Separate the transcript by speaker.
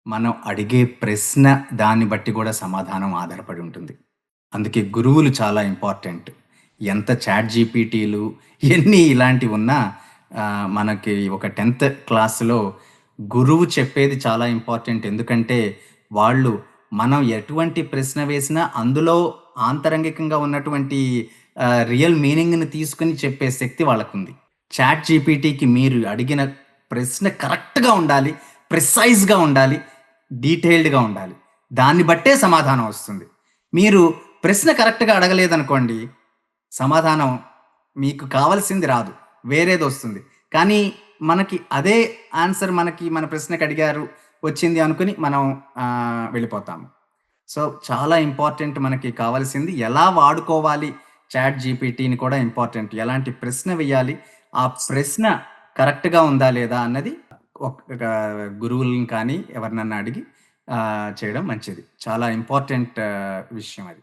Speaker 1: మనం అడిగే ప్రశ్న దాన్ని బట్టి గూడా సమాధానం ఆధారపడి ఉంటుంది. అందుకే గురువులు చాలా ఇంపార్టెంట్. ఎంత చాట్ జీపీటీలు ఎన్ని ఇలాంటివున్నా మనకి ఒక 10థ్ క్లాస్‌లో గురువు చెప్పేది చాలా ఇంపార్టెంట్. ఎందుకంటే వాళ్ళు మనం ఎటువంటి ప్రశ్న వేసినా అందులో ఆంతరంగికంగా ఉన్నటువంటి రియల్ మీనింగ్‌ని తీసుకొని చెప్పే శక్తి వాళ్ళకుంది. చాట్ జీపీటీకి మీరు అడిగిన ప్రశ్న కరెక్ట్‌గా ఉండాలి. ప్రిసైజ్‌గా ఉండాలి. డీటెయిల్డ్‌గా ఉండాలి. దాన్ని బట్టే సమాధానం వస్తుంది. మీరు ప్రశ్న కరెక్ట్‌గా అడగలేదనుకోండి, సమాధానం మీకు కావాల్సింది రాదు. వేరేదొస్తుంది. కానీ మనకి అదే ఆన్సర్ మనకి మన ప్రశ్నకడిగారు, వచ్చింది అనుకుని మనం వెళ్ళిపోతాము. సో, చాలా ఇంపార్టెంట్ మనకి కావాల్సింది ఎలా వాడుకోవాలి చాట్ జీపీటీని కూడా ఇంపార్టెంట్. ఎలాంటి ప్రశ్న వేయాలి, ఆ ప్రశ్న కరెక్ట్‌గా ఉందా లేదా అన్నది ఒక గురువులని కానీ ఎవరినన్నా అడిగి చేయడం మంచిది. చాలా ఇంపార్టెంట్ విషయం అది.